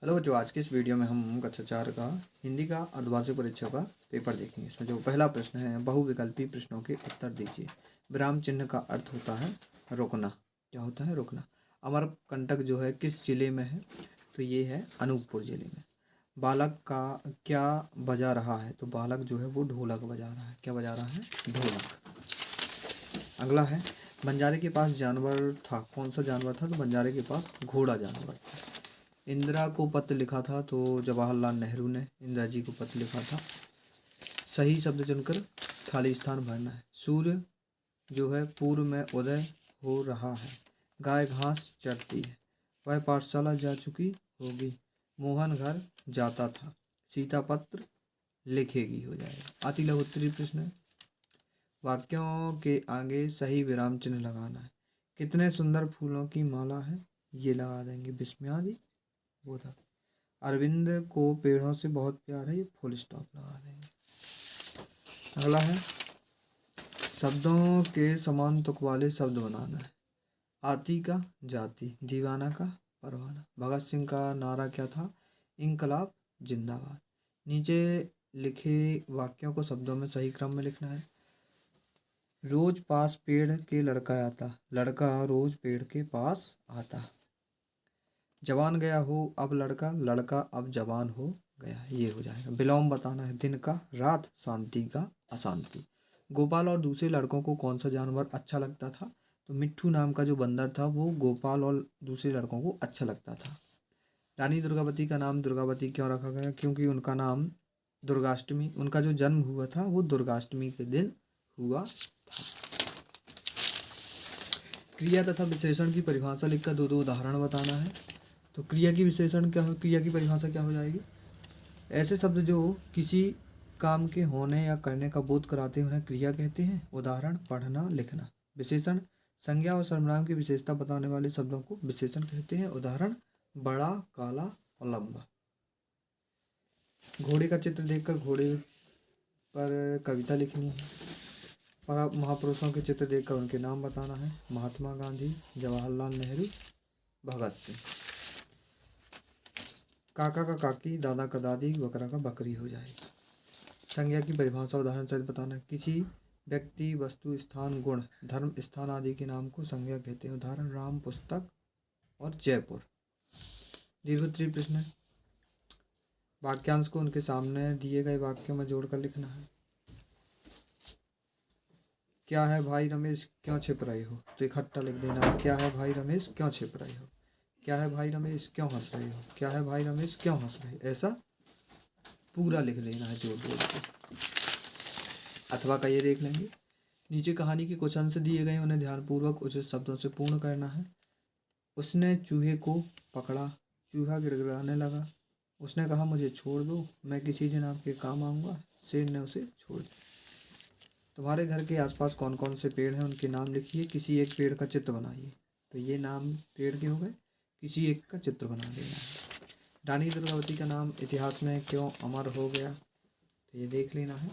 Hello बच्चों, आज के इस वीडियो में हम कक्षा 4 का हिंदी का अर्धवार्षिक परीक्षा का पेपर देखेंगे। इसमें जो पहला प्रश्न है, बहुविकल्पी प्रश्नों के उत्तर दीजिए। विराम चिन्ह का अर्थ होता है रोकना। क्या होता है? रोकना। अमरकंटक जो है किस जिले में है? तो ये है अनूपपुर जिले में। बालक का क्या बजा रहा है? तो बालक जो है वो ढोलक बजा रहा है। क्या बजा रहा है? ढोलक। अगला है, बंजारे के पास जानवर था। कौन सा जानवर था? तो बंजारे के पास घोड़ा जानवर था। इंदिरा को पत्र लिखा था। तो जवाहरलाल नेहरू ने इंदिरा जी को पत्र लिखा था। सही शब्द चुनकर खाली स्थान भरना है। सूर्य जो है पूर्व में उदय हो रहा है। गाय घास चरती है। वह पाठशाला जा चुकी होगी। मोहन घर जाता था। सीता पत्र लिखेगी हो जाएगा। अति लघु उत्तरीय प्रश्न है। वाक्यों के आगे सही विराम चिन्ह लगाना है। कितने सुंदर फूलों की माला है, ये लगा देंगे बिस्मियादी वो था। अरविंद को पेड़ों से बहुत प्यार है, ये फुल स्टॉप लगा देंगे। अगला है, शब्दों के समान तुक वाले शब्द बनाना है। आती का जाति, दीवाना का परवाना। भगत सिंह का नारा क्या था? इंकलाब जिंदाबाद। नीचे लिखे वाक्यों को शब्दों में सही क्रम में लिखना है। रोज पास पेड़ के लड़का आता, लड़का रोज पेड़ के पास आता। जवान गया हो अब लड़का, लड़का अब जवान हो गया, ये हो जाएगा। विलोम बताना है। दिन का रात, शांति का अशांति। गोपाल और दूसरे लड़कों को कौन सा जानवर अच्छा लगता था? तो मिट्ठू नाम का जो बंदर था वो गोपाल और दूसरे लड़कों को अच्छा लगता था। रानी दुर्गावती का नाम दुर्गावती क्यों रखा गया? क्योंकि उनका नाम दुर्गाष्टमी, उनका जो जन्म हुआ था वो दुर्गाष्टमी के दिन हुआ था। क्रिया तथा विशेषण की परिभाषा लिखकर दो उदाहरण बताना है। तो क्रिया की विशेषण क्या हो, क्रिया की परिभाषा क्या हो जाएगी? ऐसे शब्द जो किसी काम के होने या करने का बोध कराते हैं उन्हें क्रिया कहते हैं। उदाहरण पढ़ना लिखना। विशेषण संज्ञा और सर्वनाम की विशेषता बताने वाले शब्दों को विशेषण कहते हैं। उदाहरण बड़ा, काला और लंबा। घोड़े का चित्र देखकर घोड़े पर कविता लिखनी है। और महापुरुषों के चित्र देखकर उनके नाम बताना है। महात्मा गांधी, जवाहरलाल नेहरू, भगत सिंह। काका का काकी, दादा का दादी, बकरा का बकरी हो जाएगी। संज्ञा की परिभाषा उदाहरण सहित बताना है। किसी व्यक्ति, वस्तु, स्थान, गुण, धर्म, स्थान आदि के नाम को संज्ञा कहते हैं। उदाहरण राम, पुस्तक और जयपुर। दीर्घोत्तरीय प्रश्न है। वाक्यांश को उनके सामने दिए गए वाक्यों में जोड़कर लिखना है। क्या है भाई रमेश, क्यों छिप रहे हो? तो इकट्ठा लिख देना है। क्या है भाई रमेश, क्यों छिप रहे हो? क्या है भाई रमेश, क्यों हंस रहे हो? क्या है भाई रमेश, क्यों हंस रहे हो? ऐसा पूरा लिख देना है जोड़ जोड़ के। अथवा का ये देख लेंगे। नीचे कहानी के कुछ अंश दिए गए, उन्हें ध्यानपूर्वक उचित शब्दों से पूर्ण करना है। उसने चूहे को पकड़ा, चूहा गिड़गिड़ाने लगा। उसने कहा मुझे छोड़ दो, मैं किसी दिन आपके काम आऊँगा। शेर ने उसे छोड़ दिया। तुम्हारे घर के आसपास कौन कौन से पेड़ हैं, उनके नाम लिखिए। किसी एक पेड़ का चित्र बनाइए। तो ये नाम पेड़ के हो गए, किसी एक का चित्र बना देना है। रानी दुर्गावती का नाम इतिहास में क्यों अमर हो गया? तो ये देख लेना है।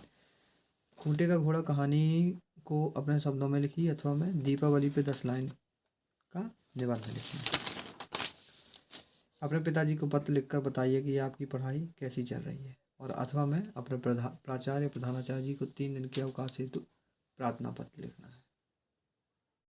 खूंटे का घोड़ा कहानी को अपने शब्दों में लिखिए। अथवा में दीपावली पे 10 लाइन का निबंध लिखना। अपने पिताजी को पत्र लिखकर बताइए कि आपकी पढ़ाई कैसी चल रही है। और अथवा में अपने प्राचार्य प्रधानाचार्य जी को 3 दिन के अवकाश हेतु प्रार्थना पत्र लिखना है।